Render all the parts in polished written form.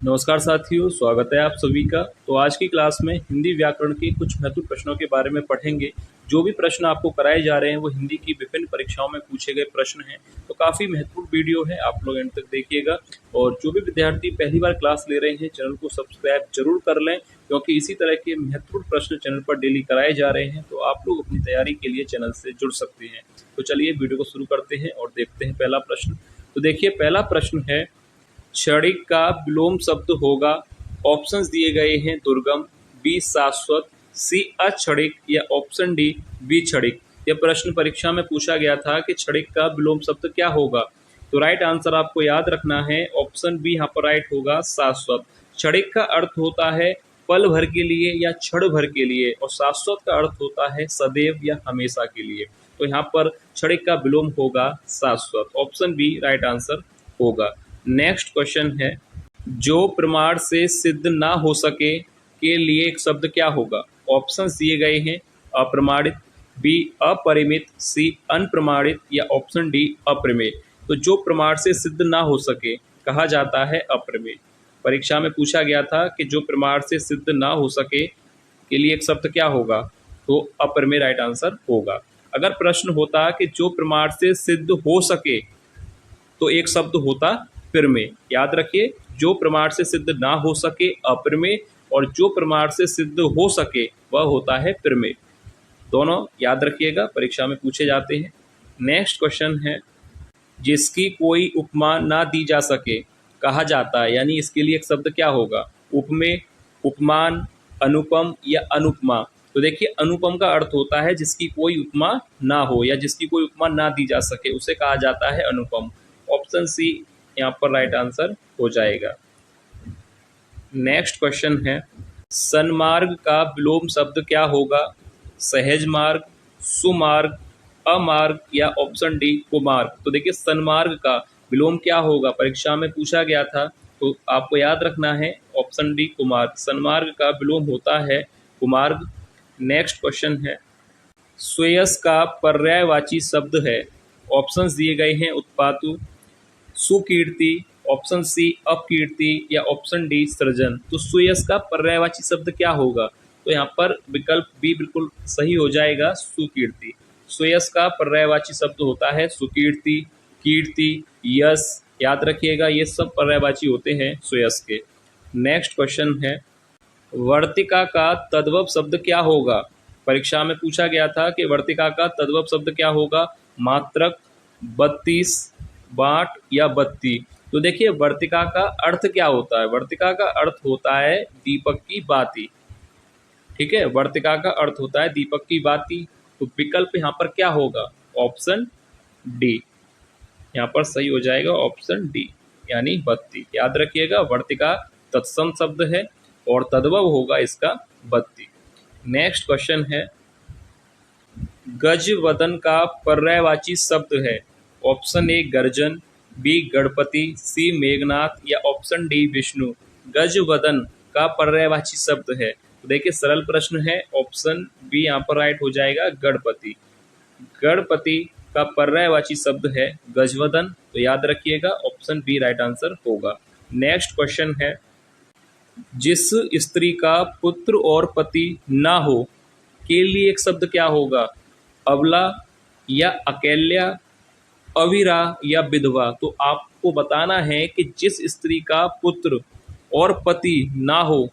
नमस्कार साथियों, स्वागत है आप सभी का। तो आज की क्लास में हिंदी व्याकरण के कुछ महत्वपूर्ण प्रश्नों के बारे में पढ़ेंगे। जो भी प्रश्न आपको कराए जा रहे हैं वो हिंदी की विभिन्न परीक्षाओं में पूछे गए प्रश्न हैं। तो काफ़ी महत्वपूर्ण वीडियो है, आप लोग एंड तक देखिएगा। और जो भी विद्यार्थी पहली बार क्लास ले रहे हैं, चैनल को सब्सक्राइब जरूर कर लें, क्योंकि इसी तरह के महत्वपूर्ण प्रश्न चैनल पर डेली कराए जा रहे हैं। तो आप लोग अपनी तैयारी के लिए चैनल से जुड़ सकते हैं। तो चलिए वीडियो को शुरू करते हैं और देखते हैं पहला प्रश्न। तो देखिए, पहला प्रश्न है, क्षणिक का विलोम शब्द होगा। ऑप्शंस दिए गए हैं, दुर्गम, बी शाश्वत, सी अक्षणिक या ऑप्शन डी विक्षणिक। यह प्रश्न परीक्षा में पूछा गया था कि क्षणिक का विलोम शब्द क्या होगा। तो राइट आंसर आपको याद रखना है, ऑप्शन बी यहाँ पर राइट होगा, शाश्वत। क्षणिक का अर्थ होता है पल भर के लिए या क्षण भर के लिए, और शाश्वत का अर्थ होता है सदैव या हमेशा के लिए। तो यहाँ पर क्षणिक का विलोम होगा शाश्वत, ऑप्शन बी राइट आंसर होगा। नेक्स्ट क्वेश्चन है, जो प्रमाण से सिद्ध ना हो सके के लिए एक शब्द क्या होगा। ऑप्शंस दिए गए हैं, अप्रमाणित, बी अपरिमित, सी अनप्रमाणित या ऑप्शन डी अप्रमेय। तो जो प्रमाण से सिद्ध ना हो सके कहा जाता है अप्रमेय। परीक्षा में पूछा गया था कि जो प्रमाण से सिद्ध ना हो सके के लिए एक शब्द क्या होगा, तो अप्रमेय राइट आंसर होगा। अगर प्रश्न होता कि जो प्रमाण से सिद्ध हो सके तो एक शब्द होता प्रमेय। याद रखिए, जो प्रमाण से सिद्ध ना हो सके अप्रमेय, और जो प्रमाण से सिद्ध हो सके वह होता है प्रमेय। दोनों याद रखिएगा, परीक्षा में पूछे जाते हैं। नेक्स्ट क्वेश्चन है, जिसकी कोई उपमा ना दी जा सके कहा जाता है, यानी इसके लिए एक शब्द क्या होगा, उपमेय, उपमान, अनुपम या अनुपमा। तो देखिए, अनुपम का अर्थ होता है जिसकी कोई उपमा ना हो या जिसकी कोई उपमा ना दी जा सके, उसे कहा जाता है अनुपम। ऑप्शन सी यहाँ पर राइट आंसर हो जाएगा। नेक्स्ट क्वेश्चन है, सन्मार्ग का विलोम शब्द क्या होगा। सहज मार्ग, सुमार्ग, अमार्ग या ऑप्शन डी कुमार्ग। तो देखिए, सन्मार्ग का विलोम क्या होगा, परीक्षा में पूछा गया था, तो आपको याद रखना है ऑप्शन डी कुमार्ग। सन्मार्ग का विलोम होता है कुमार्ग। नेक्स्ट क्वेश्चन है, श्रेयस का पर्यायवाची शब्द है। ऑप्शंस दिए गए हैं, उत्पातु, सुकीर्ति, ऑप्शन सी अपकीर्ति या ऑप्शन डी सृजन। तो श्रेयस का पर्यायवाची शब्द क्या होगा, तो यहाँ पर विकल्प बी बिल्कुल सही हो जाएगा, सुकीर्ति। श्रेयस का पर्यायवाची शब्द होता है सुकीर्ति, कीर्ति, यश। याद रखिएगा, ये सब पर्यायवाची होते हैं श्रेयस के। नेक्स्ट क्वेश्चन है, वर्तिका का तद्भव शब्द क्या होगा। परीक्षा में पूछा गया था कि वर्तिका का तद्भव शब्द क्या होगा, मात्रक, 32, बाट या बत्ती। तो देखिए, वर्तिका का अर्थ क्या होता है, वर्तिका का अर्थ होता है दीपक की बाती। ठीक है, वर्तिका का अर्थ होता है दीपक की बाती। तो विकल्प यहाँ पर क्या होगा, ऑप्शन डी यहाँ पर सही हो जाएगा, ऑप्शन डी यानी बत्ती। याद रखिएगा, वर्तिका तत्सम शब्द है और तद्भव होगा इसका बत्ती। नेक्स्ट क्वेश्चन है, गजवदन का पर्यायवाची शब्द है। ऑप्शन ए गर्जन, बी गणपति, सी मेघनाथ या ऑप्शन डी विष्णु। गजवदन का पर्यायवाची शब्द है। तो देखिए, सरल प्रश्न है, ऑप्शन बी यहाँ पर राइट हो जाएगा, गणपति। गणपति का पर्यायवाची शब्द है गजवदन। तो याद रखिएगा, ऑप्शन बी राइट आंसर होगा। नेक्स्ट क्वेश्चन है, जिस स्त्री का पुत्र और पति ना हो के लिए एक शब्द क्या होगा, अबला या अकेल्या, अविरा या विधवा। तो आपको बताना है कि जिस स्त्री का पुत्र और पति ना हो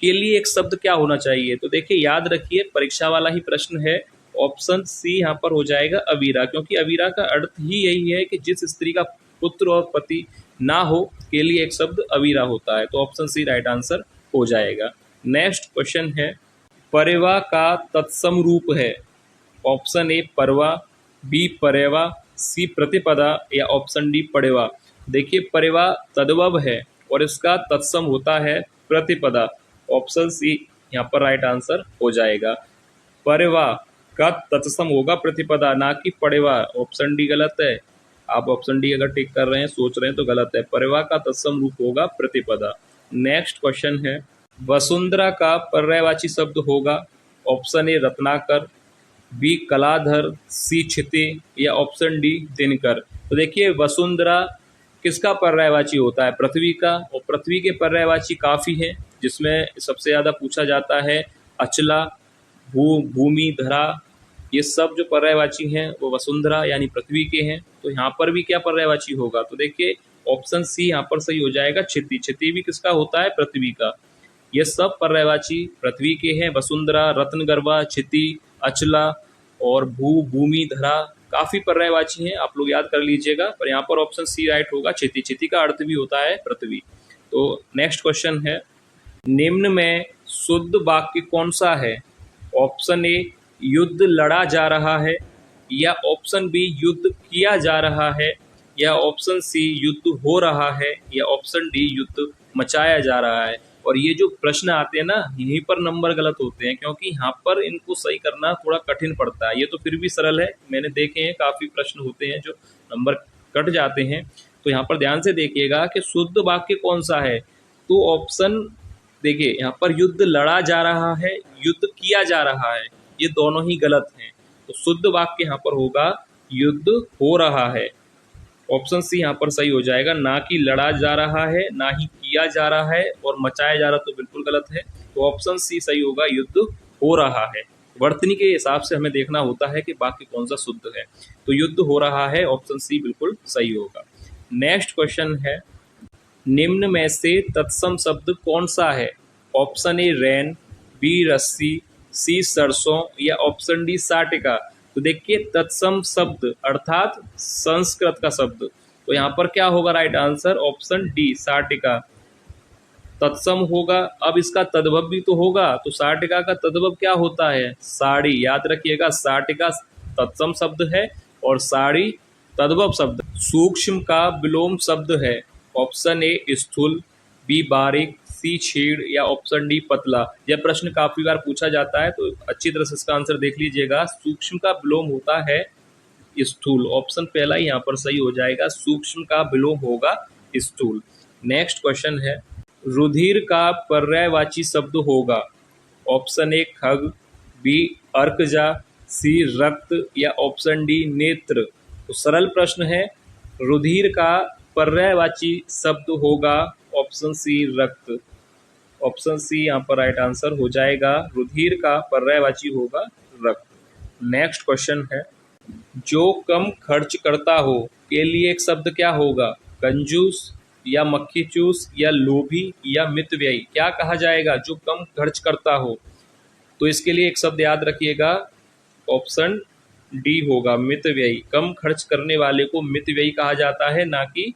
के लिए एक शब्द क्या होना चाहिए। तो देखिए, याद रखिए, परीक्षा वाला ही प्रश्न है, ऑप्शन सी यहाँ पर हो जाएगा, अविरा। क्योंकि अविरा का अर्थ ही यही है कि जिस स्त्री का पुत्र और पति ना हो के लिए एक शब्द अविरा होता है। तो ऑप्शन सी राइट आंसर हो जाएगा। नेक्स्ट क्वेश्चन है, परेवा का तत्सम रूप है। ऑप्शन ए परवा, बी परेवा, सी प्रतिपदा या ऑप्शन डी पड़ेवा। देखिए, परेवा तद्भव है और इसका तत्सम होता है प्रतिपदा। ऑप्शन सी यहाँ पर राइट आंसर हो जाएगा। परेवा का तत्सम होगा प्रतिपदा, ना कि पड़ेवा। ऑप्शन डी गलत है। आप ऑप्शन डी अगर टिक कर रहे हैं, सोच रहे हैं, तो गलत है। परेवा का तत्सम रूप होगा प्रतिपदा। नेक्स्ट क्वेश्चन है, वसुंधरा का पर्यायवाची शब्द होगा। Option A Ratnakar, B Kaladhar, सी क्षिति या ऑप्शन डी दिनकर। तो देखिए, वसुंधरा किसका पर्यायवाची होता है? पृथ्वी का। और पृथ्वी के पर्यायवाची काफ़ी हैं, जिसमें सबसे ज़्यादा पूछा जाता है अचला, भूमि, धरा। ये सब जो पर्यायवाची हैं वो वसुंधरा यानी पृथ्वी के हैं। तो यहाँ पर भी क्या पर्यायवाची होगा? तो देखिए ऑप्शन सी यहाँ पर सही हो जाएगा, क्षिति। क्षिति भी किसका होता है? पृथ्वी का। ये सब पर्यायवाची पृथ्वी के हैं। वसुंधरा, रत्नगर्भा, क्षिति, अचला और भूमि, धरा काफ़ी पर्यायवाची हैं, आप लोग याद कर लीजिएगा। पर यहाँ पर ऑप्शन सी राइट होगा, क्षिति। क्षिति का अर्थ भी होता है पृथ्वी। तो नेक्स्ट क्वेश्चन है, निम्न में शुद्ध वाक्य कौन सा है? ऑप्शन ए युद्ध लड़ा जा रहा है, या ऑप्शन बी युद्ध किया जा रहा है, या ऑप्शन सी युद्ध हो रहा है, या ऑप्शन डी युद्ध मचाया जा रहा है। और ये जो प्रश्न आते हैं ना, यहीं पर नंबर गलत होते हैं, क्योंकि यहाँ पर इनको सही करना थोड़ा कठिन पड़ता है। ये तो फिर भी सरल है, मैंने देखे हैं काफ़ी प्रश्न होते हैं जो नंबर कट जाते हैं। तो यहाँ पर ध्यान से देखिएगा कि शुद्ध वाक्य कौन सा है। तो ऑप्शन देखिए, यहाँ पर युद्ध लड़ा जा रहा है, युद्ध किया जा रहा है, ये दोनों ही गलत हैं। तो शुद्ध वाक्य यहाँ पर होगा युद्ध हो रहा है। ऑप्शन सी यहाँ पर सही हो जाएगा, ना कि लड़ा जा रहा है, ना ही किया जा रहा है, और मचाया जा रहा तो बिल्कुल गलत है। तो ऑप्शन सी सही होगा, युद्ध हो रहा है। वर्तनी के हिसाब से हमें देखना होता है कि वाक्य कौन सा शुद्ध है। तो युद्ध हो रहा है, ऑप्शन सी बिल्कुल सही होगा। नेक्स्ट क्वेश्चन है, निम्न में से तत्सम शब्द कौन सा है? ऑप्शन ए रैन, बी रस्सी, सी सरसों, या ऑप्शन डी साटिका। तो देखिए तत्सम शब्द अर्थात संस्कृत का शब्द, तो यहाँ पर क्या होगा राइट आंसर? ऑप्शन डी साटिका तत्सम होगा। अब इसका तद्भव भी तो होगा, तो साटिका का तद्भव क्या होता है? साड़ी। याद रखिएगा, साटिका तत्सम शब्द है और साड़ी तद्भव शब्द। सूक्ष्म का विलोम शब्द है। ऑप्शन ए स्थूल, बी बारीक, सी छेड़, या ऑप्शन डी पतला। यह प्रश्न काफी बार पूछा जाता है, तो अच्छी तरह से इसका आंसर देख लीजिएगा। सूक्ष्म का विलोम होता है स्थूल। ऑप्शन पहला ही यहाँ पर सही हो जाएगा, सूक्ष्म का विलोम होगा स्थूल। नेक्स्ट क्वेश्चन है, रुधिर का पर्यायवाची शब्द होगा। ऑप्शन ए खग, बी अर्कजा, सी रक्त, या ऑप्शन डी नेत्र। तो सरल प्रश्न है, रुधिर का पर्यायवाची शब्द होगा ऑप्शन सी रक्त। ऑप्शन सी यहाँ पर राइट आंसर हो जाएगा, रुधिर का पर्यायवाची होगा रक्त। नेक्स्ट क्वेश्चन है, जो कम खर्च करता हो के लिए एक शब्द क्या होगा? कंजूस, या मक्खी चूस, या लोभी, या मितव्ययी। क्या कहा जाएगा जो कम खर्च करता हो? तो इसके लिए एक शब्द याद रखिएगा, ऑप्शन डी होगा मितव्ययी। कम खर्च करने वाले को मितव्ययी कहा जाता है, ना कि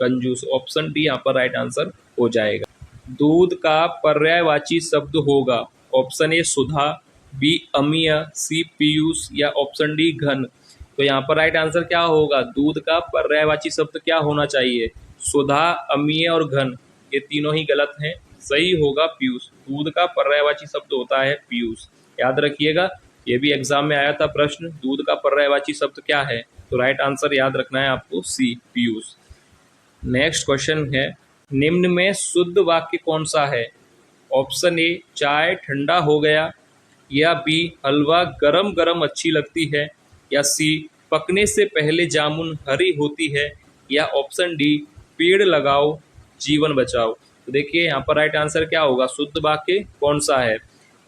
कंजूस। ऑप्शन डी यहाँ पर राइट आंसर हो जाएगा। दूध का पर्यायवाची शब्द होगा। ऑप्शन ए सुधा, बी अमीय, सी पीयूष, या ऑप्शन डी घन। तो यहाँ पर राइट आंसर क्या होगा? दूध का पर्यायवाची शब्द क्या होना चाहिए? सुधा, अमीय और घन। ये तीनों ही गलत हैं, सही होगा पीयूष। दूध का पर्यायवाची शब्द होता है पीयूष। याद रखिएगा, ये भी एग्जाम में आया था प्रश्न, दूध का पर्यायवाची शब्द क्या है? तो राइट आंसर याद रखना है आपको, सी पीयूष। नेक्स्ट क्वेश्चन है, निम्न में शुद्ध वाक्य कौन सा है? ऑप्शन ए चाय ठंडा हो गया, या बी हलवा गरम गरम अच्छी लगती है, या सी पकने से पहले जामुन हरी होती है, या ऑप्शन डी पेड़ लगाओ जीवन बचाओ। तो देखिए यहाँ पर राइट आंसर क्या होगा, शुद्ध वाक्य कौन सा है?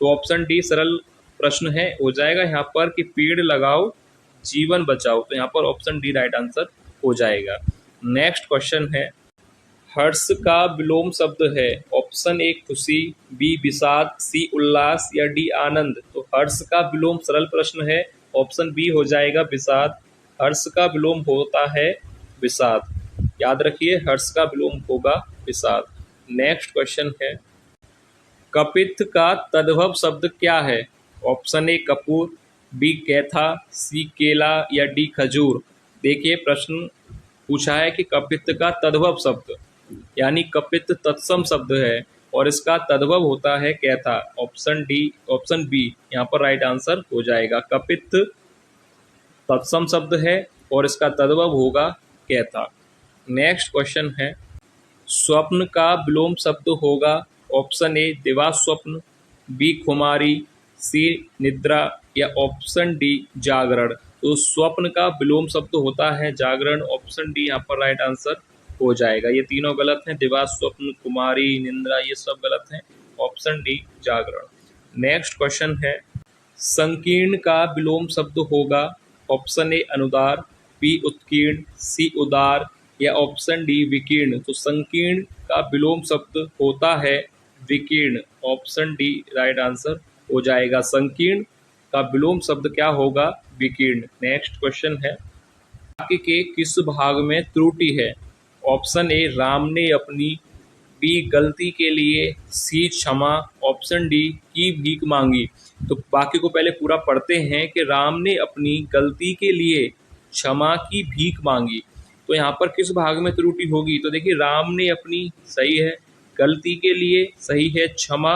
तो ऑप्शन डी सरल प्रश्न है, हो जाएगा यहाँ पर कि पेड़ लगाओ जीवन बचाओ। तो यहाँ पर ऑप्शन डी राइट आंसर हो जाएगा। नेक्स्ट क्वेश्चन है, हर्ष का विलोम शब्द है। ऑप्शन ए खुशी, बी विषाद, सी उल्लास, या डी आनंद। तो हर्ष का विलोम सरल प्रश्न है, ऑप्शन बी हो जाएगा विषाद। हर्ष का विलोम होता है विषाद। याद रखिए, हर्ष का विलोम होगा विषाद। नेक्स्ट क्वेश्चन है, कपित्थ का तद्भव शब्द क्या है? ऑप्शन ए कपूर, बी कैथा, सी केला, या डी खजूर। देखिए प्रश्न पूछा है कि कपित्थ का तद्भव शब्द, यानी कपित्थ तत्सम शब्द है और इसका तद्भव होता है कैथा। ऑप्शन बी यहाँ पर राइट आंसर हो जाएगा। कपित्थ तत्सम शब्द है और इसका तद्भव होगा कैथा। नेक्स्ट क्वेश्चन है, स्वप्न का विलोम शब्द होगा। ऑप्शन ए दिवास्वप्न, बी खुमारी, सी निद्रा, या ऑप्शन डी जागरण। तो स्वप्न का विलोम शब्द होता है जागरण। ऑप्शन डी यहाँ पर राइट आंसर हो जाएगा। ये तीनों गलत हैं, दिवा, स्वप्न, कुमारी, निंद्रा, ये सब गलत हैं। ऑप्शन डी जागरण। नेक्स्ट क्वेश्चन है, संकीर्ण का विलोम शब्द होगा। ऑप्शन ए अनुदार, बी उत्कीर्ण, सी उदार या ऑप्शन डी विकीर्ण। तो संकीर्ण का विलोम शब्द होता है विकीर्ण। ऑप्शन डी राइट आंसर हो जाएगा। संकीर्ण का विलोम शब्द क्या होगा? विकीर्ण। नेक्स्ट क्वेश्चन है, वाक्य के किस भाग में त्रुटि है? ऑप्शन ए राम ने अपनी, बी गलती के लिए, सी क्षमा, ऑप्शन डी की भीख मांगी। तो वाक्य को पहले पूरा पढ़ते हैं कि राम ने अपनी गलती के लिए क्षमा की भीख मांगी। तो यहाँ पर किस भाग में त्रुटि होगी? तो देखिए, राम ने अपनी सही है, गलती के लिए सही है, क्षमा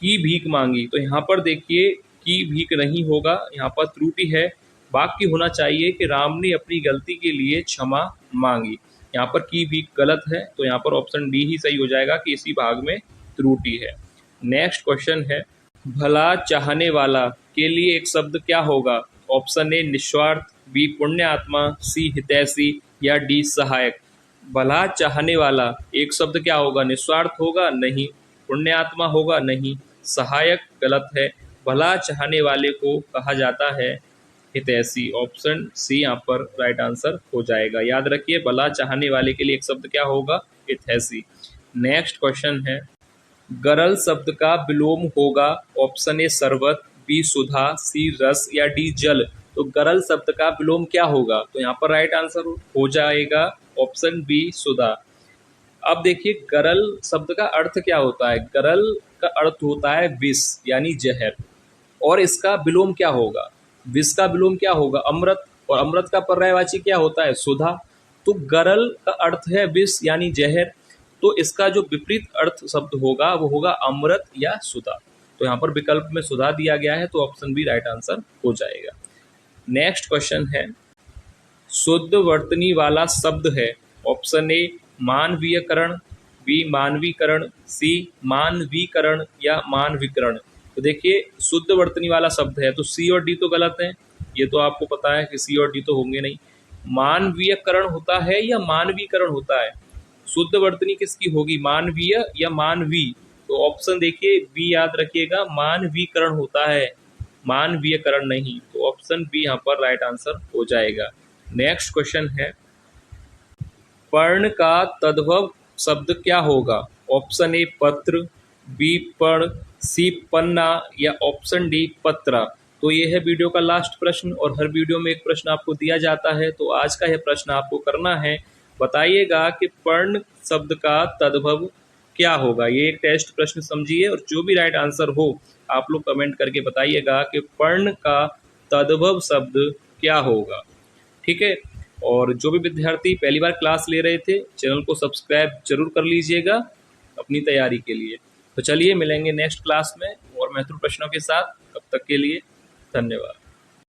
की भीख मांगी। तो यहाँ पर देखिए की भीख नहीं होगा, यहाँ पर त्रुटि है। वाक्य होना चाहिए कि राम ने अपनी गलती के लिए क्षमा मांगी। यहाँ पर की भीख गलत है, तो यहाँ पर ऑप्शन डी ही सही हो जाएगा कि इसी भाग में त्रुटि है। नेक्स्ट क्वेश्चन है, भला चाहने वाला के लिए एक शब्द क्या होगा? ऑप्शन ए निस्वार्थ, बी पुण्य आत्मा, सी हितैषी या डी सहायक। भला चाहने वाला एक शब्द क्या होगा? निस्वार्थ होगा? नहीं। पुण्य आत्मा होगा? नहीं। सहायक गलत है। भला चाहने वाले को कहा जाता है हितैषी। ऑप्शन सी यहाँ पर राइट आंसर हो जाएगा। याद रखिए, भला चाहने वाले के लिए एक शब्द क्या होगा? हितैषी। नेक्स्ट क्वेश्चन है, गरल शब्द का विलोम होगा। ऑप्शन ए शरबत, बी सुधा, सी रस या डी जल। तो गरल शब्द का विलोम क्या होगा? तो यहाँ पर राइट आंसर हो जाएगा ऑप्शन बी सुधा। अब देखिए, गरल शब्द का अर्थ क्या होता है? गरल का अर्थ होता है विष यानी जहर, और इसका विलोम क्या होगा? विष का विलोम क्या होगा? अमृत, और अमृत का पर्यायवाची क्या होता है? सुधा। तो गरल का अर्थ है विष यानी जहर, तो इसका जो विपरीत अर्थ शब्द होगा वो होगा अमृत या सुधा। तो यहाँ पर विकल्प में सुधा दिया गया है, तो ऑप्शन बी राइट आंसर हो जाएगा। नेक्स्ट क्वेश्चन है, शुद्ध वर्तनी वाला शब्द है। ऑप्शन ए मानवीयकरण, बी मानवीकरण, सी मानवीकरण या मानविकरण। तो देखिए, शुद्ध वर्तनी वाला शब्द है, तो सी और डी तो गलत है, ये तो आपको पता है कि सी और डी तो होंगे नहीं। मानवीयकरण होता है या मानवीकरण होता है? शुद्ध वर्तनी किसकी होगी? मानवीय या मानवी? तो ऑप्शन देखिए बी याद रखिएगा, मानवीकरण होता है, मानवीयकरण नहीं। तो ऑप्शन बी यहाँ पर राइट आंसर हो जाएगा। नेक्स्ट क्वेश्चन है, पर्ण का तद्भव शब्द क्या होगा? ऑप्शन ए पत्र, बी पर्ण, सी पन्ना या ऑप्शन डी पत्रा। तो ये है वीडियो का लास्ट प्रश्न, और हर वीडियो में एक प्रश्न आपको दिया जाता है। तो आज का यह प्रश्न आपको करना है, बताइएगा कि पर्ण शब्द का तद्भव क्या होगा। ये एक टेस्ट प्रश्न समझिए, और जो भी राइट आंसर हो आप लोग कमेंट करके बताइएगा कि पर्ण का तद्भव शब्द क्या होगा। ठीक है, और जो भी विद्यार्थी पहली बार क्लास ले रहे थे, चैनल को सब्सक्राइब जरूर कर लीजिएगा अपनी तैयारी के लिए। तो चलिए मिलेंगे नेक्स्ट क्लास में और महत्वपूर्ण प्रश्नों के साथ। तब तक के लिए धन्यवाद।